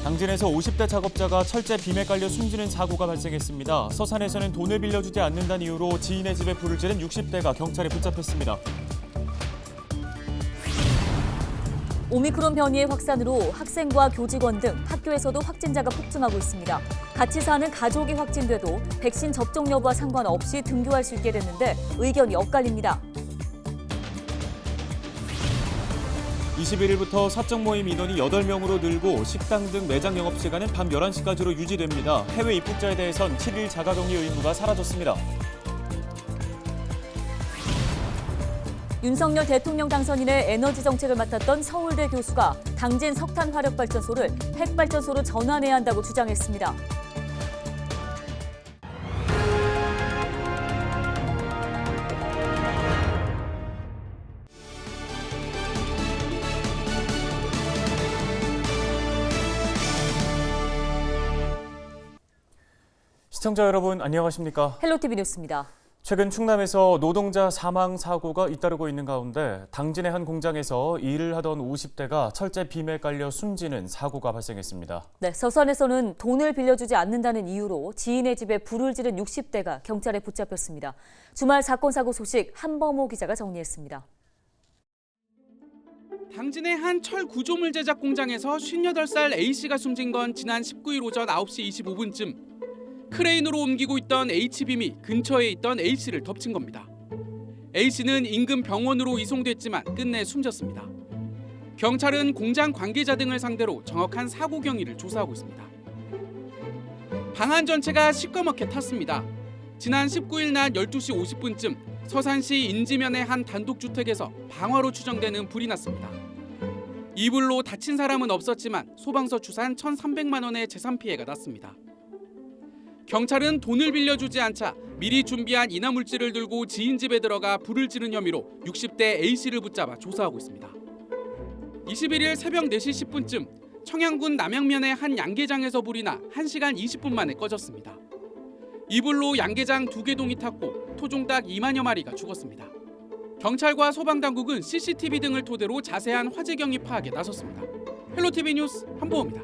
당진에서 50대 작업자가 철제 빔에 깔려 숨지는 사고가 발생했습니다. 서산에서는 돈을 빌려주지 않는다는 이유로 지인의 집에 불을 지른 60대가 경찰에 붙잡혔습니다. 오미크론 변이의 확산으로 학생과 교직원 등 학교에서도 확진자가 폭증하고 있습니다. 같이 사는 가족이 확진돼도 백신 접종 여부와 상관없이 등교할 수 있게 됐는데 의견이 엇갈립니다. 21일부터 사적 모임 인원이 8명으로 늘고 식당 등 매장 영업시간은 밤 11시까지로 유지됩니다. 해외 입국자에 대해선 7일 자가격리 의무가 사라졌습니다. 윤석열 대통령 당선인의 에너지 정책을 맡았던 서울대 교수가 당진 석탄 화력발전소를 핵발전소로 전환해야 한다고 주장했습니다. 시청자 여러분 안녕하십니까? 헬로티비 뉴스입니다. 최근 충남에서 노동자 사망 사고가 잇따르고 있는 가운데 당진의 한 공장에서 일을 하던 50대가 철제 빔에 깔려 숨지는 사고가 발생했습니다. 네, 서산에서는 돈을 빌려주지 않는다는 이유로 지인의 집에 불을 지른 60대가 경찰에 붙잡혔습니다. 주말 사건 사고 소식 한범호 기자가 정리했습니다. 당진의 한 철 구조물 제작 공장에서 58살 A씨가 숨진 건 지난 19일 오전 9시 25분쯤. 크레인으로 옮기고 있던 H빔이 근처에 있던 A씨를 덮친 겁니다. A씨는 인근 병원으로 이송됐지만 끝내 숨졌습니다. 경찰은 공장 관계자 등을 상대로 정확한 사고 경위를 조사하고 있습니다. 방안 전체가 시꺼멓게 탔습니다. 지난 19일 낮 12시 50분쯤 서산시 인지면의 한 단독주택에서 방화로 추정되는 불이 났습니다. 이 불로 다친 사람은 없었지만 소방서 추산 1,300만 원의 재산 피해가 났습니다. 경찰은 돈을 빌려주지 않자 미리 준비한 인화물질을 들고 지인 집에 들어가 불을 지른 혐의로 60대 A씨를 붙잡아 조사하고 있습니다. 21일 새벽 4시 10분쯤 청양군 남양면의 한 양계장에서 불이 나 1시간 20분 만에 꺼졌습니다. 이 불로 양계장 2개 동이 탔고 토종닭 2만여 마리가 죽었습니다. 경찰과 소방당국은 CCTV 등을 토대로 자세한 화재 경위 파악에 나섰습니다. 헬로티비 뉴스 한보호입니다.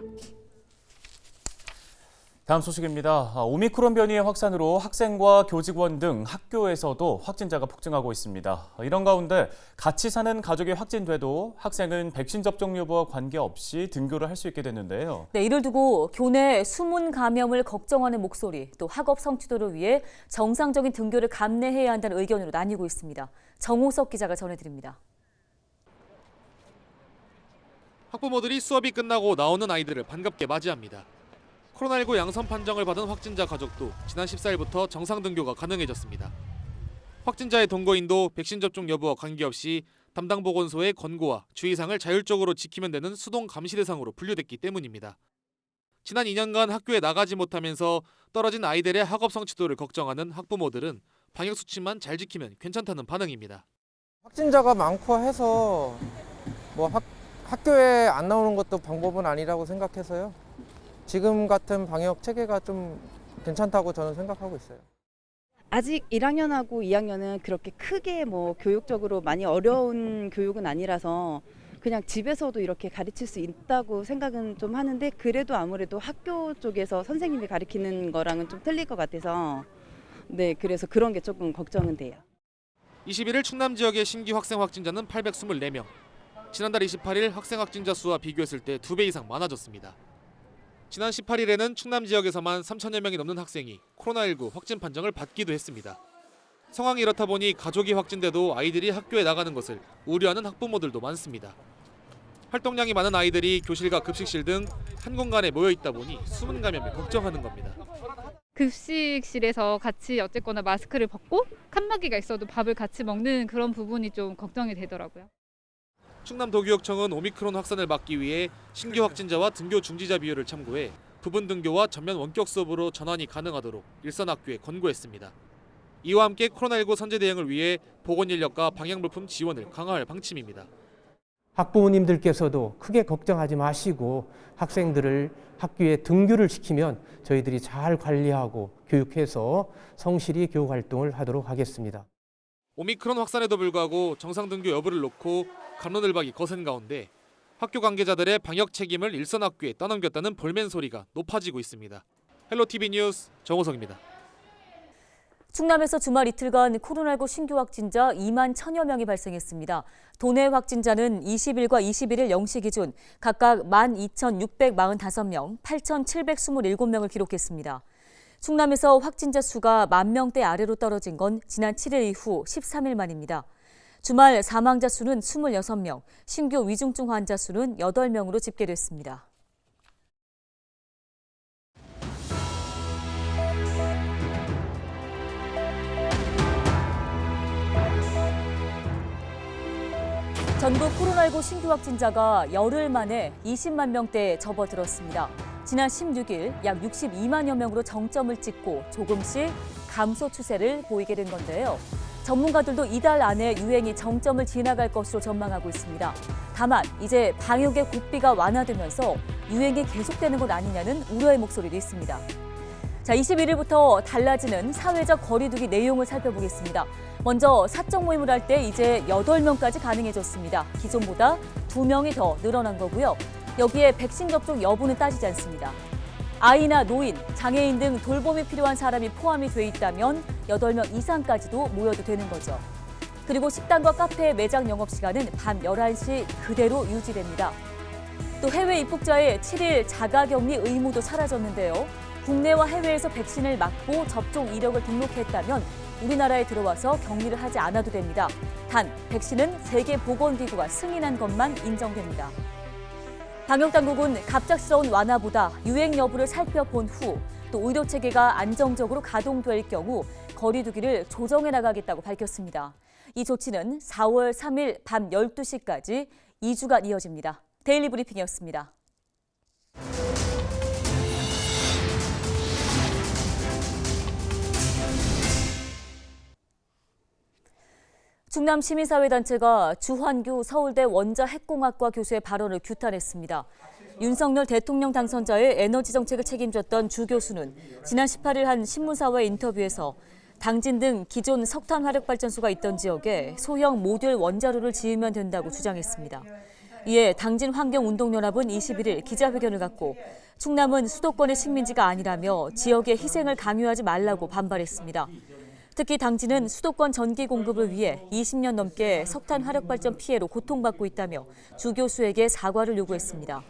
다음 소식입니다. 오미크론 변이의 확산으로 학생과 교직원 등 학교에서도 확진자가 폭증하고 있습니다. 이런 가운데 같이 사는 가족이 확진돼도 학생은 백신 접종 여부와 관계없이 등교를 할 수 있게 됐는데요. 네, 이를 두고 교내 숨은 감염을 걱정하는 목소리, 또 학업 성취도를 위해 정상적인 등교를 감내해야 한다는 의견으로 나뉘고 있습니다. 정호석 기자가 전해드립니다. 학부모들이 수업이 끝나고 나오는 아이들을 반갑게 맞이합니다. 코로나19 양성 판정을 받은 확진자 가족도 지난 14일부터 정상 등교가 가능해졌습니다. 확진자의 동거인도 백신 접종 여부와 관계없이 담당 보건소의 권고와 주의사항을 자율적으로 지키면 되는 수동 감시 대상으로 분류됐기 때문입니다. 지난 2년간 학교에 나가지 못하면서 떨어진 아이들의 학업 성취도를 걱정하는 학부모들은 방역 수칙만 잘 지키면 괜찮다는 반응입니다. 확진자가 많고 해서 학교에 안 나오는 것도 방법은 아니라고 생각해서요. 지금 같은 방역 체계가 좀 괜찮다고 저는 생각하고 있어요. 아직 1학년하고 2학년은 그렇게 크게 교육적으로 많이 어려운 교육은 아니라서 그냥 집에서도 이렇게 가르칠 수 있다고 생각은 좀 하는데, 그래도 아무래도 학교 쪽에서 선생님이 가르치는 거랑은 좀 틀릴 것 같아서 그래서 그런 게 조금 걱정은 돼요. 21일 충남 지역의 신규 학생 확진자는 824명. 지난달 28일 학생 확진자 수와 비교했을 때 2배 이상 많아졌습니다. 지난 18일에는 충남 지역에서만 3천여 명이 넘는 학생이 코로나19 확진 판정을 받기도 했습니다. 상황이 이렇다 보니 가족이 확진돼도 아이들이 학교에 나가는 것을 우려하는 학부모들도 많습니다. 활동량이 많은 아이들이 교실과 급식실 등 한 공간에 모여 있다 보니 숨은 감염을 걱정하는 겁니다. 급식실에서 같이 어쨌거나 마스크를 벗고 칸막이가 있어도 밥을 같이 먹는 그런 부분이 좀 걱정이 되더라고요. 충남도교육청은 오미크론 확산을 막기 위해 신규 확진자와 등교 중지자 비율을 참고해 부분 등교와 전면 원격 수업으로 전환이 가능하도록 일선학교에 권고했습니다. 이와 함께 코로나19 선제 대응을 위해 보건 인력과 방역물품 지원을 강화할 방침입니다. 학부모님들께서도 크게 걱정하지 마시고 학생들을 학교에 등교를 시키면 저희들이 잘 관리하고 교육해서 성실히 교육 활동을 하도록 하겠습니다. 오미크론 확산에도 불구하고 정상 등교 여부를 놓고 갑론을박이 거센 가운데 학교 관계자들의 방역 책임을 일선 학교에 떠넘겼다는 볼멘 소리가 높아지고 있습니다. 헬로티비 뉴스 정호성입니다. 충남에서 주말 이틀간 코로나19 신규 확진자 2만 1,000여 명이 발생했습니다. 도내 확진자는 20일과 21일 0시 기준 각각 12,645명, 8,727명을 기록했습니다. 충남에서 확진자 수가 10,000대 아래로 떨어진 건 지난 7일 이후 13일 만입니다. 주말 사망자 수는 26명, 신규 위중증 환자 수는 8명으로 집계됐습니다. 전국 코로나19 신규 확진자가 열흘 만에 20만 명대에 접어들었습니다. 지난 16일 약 62만여 명으로 정점을 찍고 조금씩 감소 추세를 보이게 된 건데요. 전문가들도 이달 안에 유행이 정점을 지나갈 것으로 전망하고 있습니다. 다만 이제 방역의 고삐가 완화되면서 유행이 계속되는 것 아니냐는 우려의 목소리도 있습니다. 자, 21일부터 달라지는 사회적 거리두기 내용을 살펴보겠습니다. 먼저 사적 모임을 할 때 이제 8명까지 가능해졌습니다. 기존보다 2명이 더 늘어난 거고요. 여기에 백신 접종 여부는 따지지 않습니다. 아이나 노인, 장애인 등 돌봄이 필요한 사람이 포함이 돼 있다면 8명 이상까지도 모여도 되는 거죠. 그리고 식당과 카페 매장 영업시간은 밤 11시 그대로 유지됩니다. 또 해외 입국자의 7일 자가격리 의무도 사라졌는데요. 국내와 해외에서 백신을 맞고 접종 이력을 등록했다면 우리나라에 들어와서 격리를 하지 않아도 됩니다. 단, 백신은 세계보건기구가 승인한 것만 인정됩니다. 방역당국은 갑작스러운 완화보다 유행 여부를 살펴본 후 또 의료체계가 안정적으로 가동될 경우 거리두기를 조정해 나가겠다고 밝혔습니다. 이 조치는 4월 3일 밤 12시까지 2주간 이어집니다. 데일리 브리핑이었습니다. 충남 시민사회단체가 주환규 서울대 원자핵공학과 교수의 발언을 규탄했습니다. 윤석열 대통령 당선자의 에너지 정책을 책임졌던 주 교수는 지난 18일 한 신문사와의 인터뷰에서 당진 등 기존 석탄 화력발전소가 있던 지역에 소형 모듈 원자로를 지으면 된다고 주장했습니다. 이에 당진 환경운동연합은 21일 기자회견을 갖고 충남은 수도권의 식민지가 아니라며 지역의 희생을 강요하지 말라고 반발했습니다. 특히 당진은 수도권 전기 공급을 위해 20년 넘게 석탄 화력발전 피해로 고통받고 있다며 주 교수에게 사과를 요구했습니다.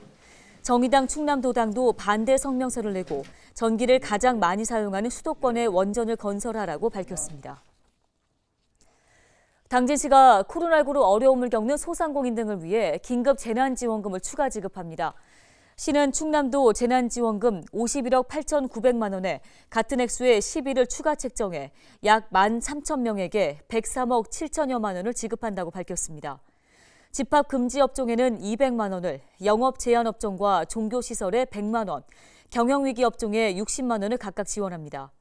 정의당 충남도당도 반대 성명서를 내고 전기를 가장 많이 사용하는 수도권에 원전을 건설하라고 밝혔습니다. 당진시가 코로나19로 어려움을 겪는 소상공인 등을 위해 긴급 재난지원금을 추가 지급합니다. 시는 충남도 재난지원금 51억 8,900만 원에 같은 액수의 10일을 추가 책정해 약 13,000명에게 103억 7천여만 원을 지급한다고 밝혔습니다. 집합금지업종에는 200만 원을, 영업제한업종과 종교시설에 100만 원, 경영위기 업종에 60만 원을 각각 지원합니다.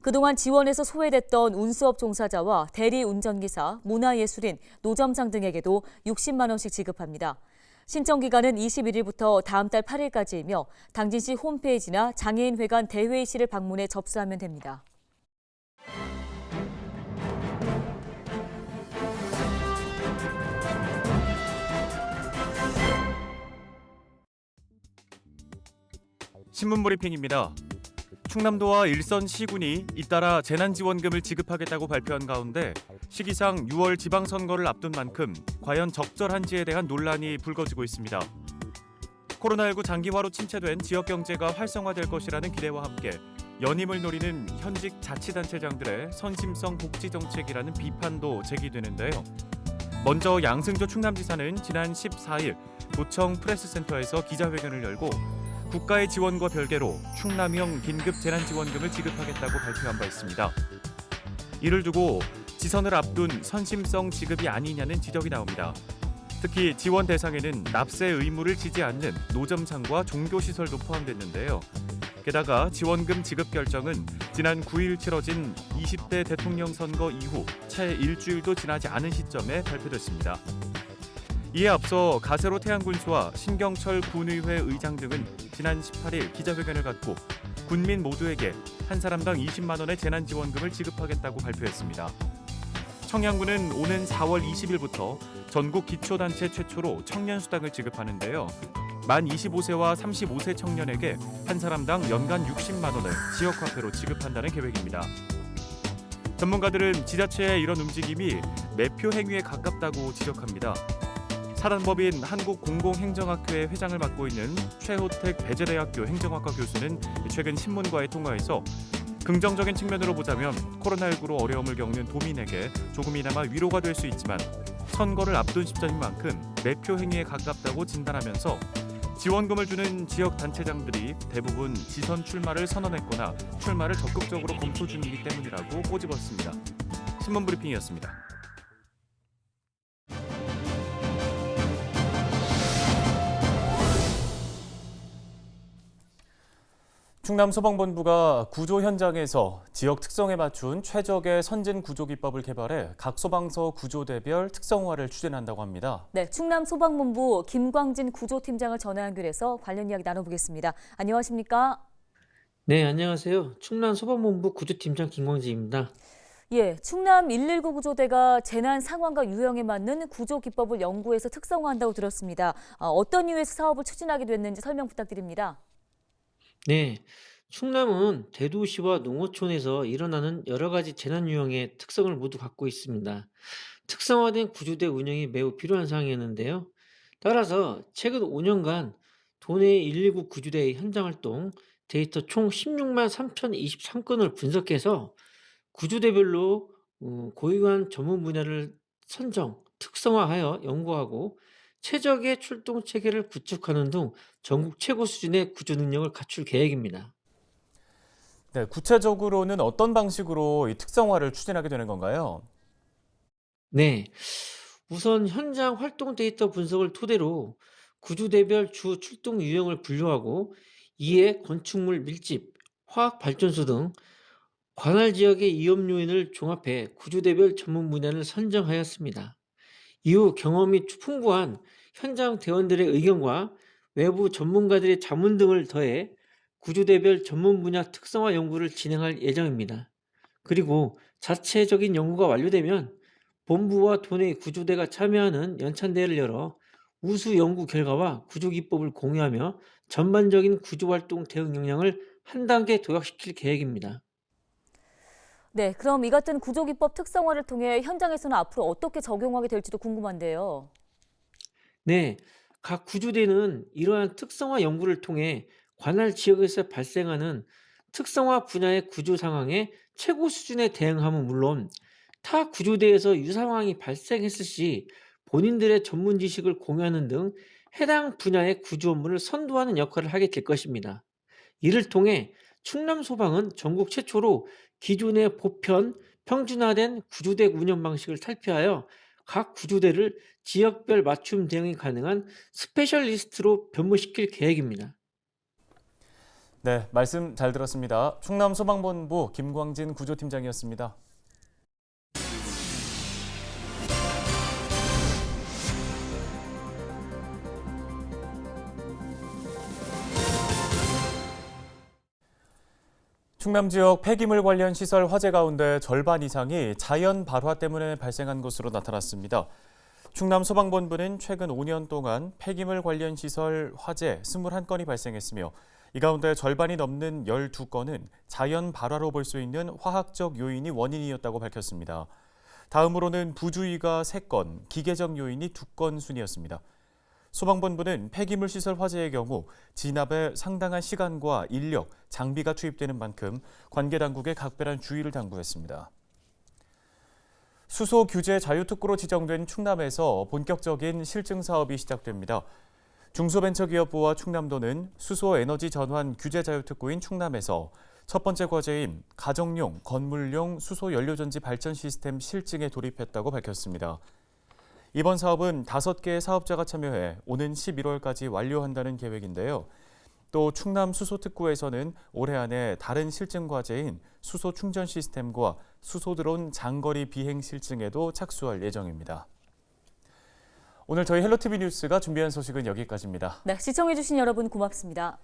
그동안 지원에서 소외됐던 운수업 종사자와 대리운전기사, 문화예술인, 노점상 등에게도 60만 원씩 지급합니다. 신청 기간은 21일부터 다음 달 8일까지이며 당진시 홈페이지나 장애인회관 대회의실을 방문해 접수하면 됩니다. 신문 브리핑입니다. 충남도와 일선 시군이 잇따라 재난지원금을 지급하겠다고 발표한 가운데 시기상 6월 지방선거를 앞둔 만큼 과연 적절한지에 대한 논란이 불거지고 있습니다. 코로나19 장기화로 침체된 지역 경제가 활성화될 것이라는 기대와 함께 연임을 노리는 현직 자치단체장들의 선심성 복지 정책이라는 비판도 제기되는데요. 먼저 양승조 충남지사는 지난 14일 도청 프레스센터에서 기자회견을 열고 국가의 지원과 별개로 충남형 긴급 재난지원금을 지급하겠다고 발표한 바 있습니다. 이를 두고 지선을 앞둔 선심성 지급이 아니냐는 지적이 나옵니다. 특히 지원 대상에는 납세 의무를 지지 않는 노점상과 종교시설도 포함됐는데요. 게다가 지원금 지급 결정은 지난 9일 치러진 20대 대통령 선거 이후 채 일주일도 지나지 않은 시점에 발표됐습니다. 이에 앞서 가세로 태양군수와 신경철 군의회 의장 등은 지난 18일 기자회견을 갖고 군민 모두에게 한 사람당 20만 원의 재난지원금을 지급하겠다고 발표했습니다. 청양군은 오는 4월 20일부터 전국 기초단체 최초로 청년수당을 지급하는데요. 만 25세와 35세 청년에게 한 사람당 연간 60만 원을 지역화폐로 지급한다는 계획입니다. 전문가들은 지자체의 이런 움직임이 매표 행위에 가깝다고 지적합니다. 사단법인 한국공공행정학회의 회장을 맡고 있는 최호택 배재대학교 행정학과 교수는 최근 신문과의 통화에서 긍정적인 측면으로 보자면 코로나19로 어려움을 겪는 도민에게 조금이나마 위로가 될 수 있지만 선거를 앞둔 시점인 만큼 매표 행위에 가깝다고 진단하면서 지원금을 주는 지역 단체장들이 대부분 지선 출마를 선언했거나 출마를 적극적으로 검토 중이기 때문이라고 꼬집었습니다. 신문 브리핑이었습니다. 충남소방본부가 구조 현장에서 지역 특성에 맞춘 최적의 선진 구조 기법을 개발해 각 소방서 구조대별 특성화를 추진한다고 합니다. 네, 충남소방본부 김광진 구조팀장을 전화 연결해서 관련 이야기 나눠보겠습니다. 안녕하십니까? 네, 안녕하세요. 충남소방본부 구조팀장 김광진입니다. 예, 충남 119 구조대가 재난 상황과 유형에 맞는 구조 기법을 연구해서 특성화한다고 들었습니다. 어떤 이유에서 사업을 추진하게 됐는지 설명 부탁드립니다. 네, 충남은 대도시와 농어촌에서 일어나는 여러 가지 재난 유형의 특성을 모두 갖고 있습니다. 특성화된 구조대 운영이 매우 필요한 상황이었는데요. 따라서 최근 5년간 도내 119 구조대의 현장 활동 데이터 총 16만 3,023건을 분석해서 구조대별로 고유한 전문 분야를 선정, 특성화하여 연구하고 최적의 출동 체계를 구축하는 등 전국 최고 수준의 구조 능력을 갖출 계획입니다. 네, 구체적으로는 어떤 방식으로 이 특성화를 추진하게 되는 건가요? 네, 우선 현장 활동 데이터 분석을 토대로 구조대별 주 출동 유형을 분류하고 이에 건축물 밀집, 화학 발전소 등 관할 지역의 위험 요인을 종합해 구조대별 전문 분야를 선정하였습니다. 이후 경험이 풍부한 현장 대원들의 의견과 외부 전문가들의 자문 등을 더해 구조대별 전문 분야 특성화 연구를 진행할 예정입니다. 그리고 자체적인 연구가 완료되면 본부와 도내 구조대가 참여하는 연찬대회를 열어 우수 연구 결과와 구조 기법을 공유하며 전반적인 구조활동 대응 역량을 한 단계 도약시킬 계획입니다. 네, 그럼 이 같은 구조 기법 특성화를 통해 현장에서는 앞으로 어떻게 적용하게 될지도 궁금한데요. 네, 각 구조대는 이러한 특성화 연구를 통해 관할 지역에서 발생하는 특성화 분야의 구조 상황에 최고 수준의 대응함은 물론 타 구조대에서 유상황이 발생했을 시 본인들의 전문 지식을 공유하는 등 해당 분야의 구조 업무를 선도하는 역할을 하게 될 것입니다. 이를 통해 충남소방은 전국 최초로 기존의 보편, 평준화된 구조대 운영 방식을 탈피하여 각 구조대를 지역별 맞춤 대응이 가능한 스페셜리스트로 변모시킬 계획입니다. 네, 말씀 잘 들었습니다. 충남소방본부 김광진 구조팀장이었습니다. 충남 지역 폐기물 관련 시설 화재 가운데 절반 이상이 자연 발화 때문에 발생한 것으로 나타났습니다. 충남 소방본부는 최근 5년 동안 폐기물 관련 시설 화재 21건이 발생했으며 이 가운데 절반이 넘는 12건은 자연 발화로 볼 수 있는 화학적 요인이 원인이었다고 밝혔습니다. 다음으로는 부주의가 3건, 기계적 요인이 2건 순이었습니다. 소방본부는 폐기물 시설 화재의 경우 진압에 상당한 시간과 인력, 장비가 투입되는 만큼 관계 당국에 각별한 주의를 당부했습니다. 수소 규제 자유특구로 지정된 충남에서 본격적인 실증 사업이 시작됩니다. 중소벤처기업부와 충남도는 수소 에너지 전환 규제 자유특구인 충남에서 첫 번째 과제인 가정용, 건물용 수소 연료전지 발전 시스템 실증에 돌입했다고 밝혔습니다. 이번 사업은 5개의 사업자가 참여해 오는 11월까지 완료한다는 계획인데요. 또 충남 수소특구에서는 올해 안에 다른 실증 과제인 수소 충전 시스템과 수소 드론 장거리 비행 실증에도 착수할 예정입니다. 오늘 저희 헬로티비 뉴스가 준비한 소식은 여기까지입니다. 네, 시청해주신 여러분 고맙습니다.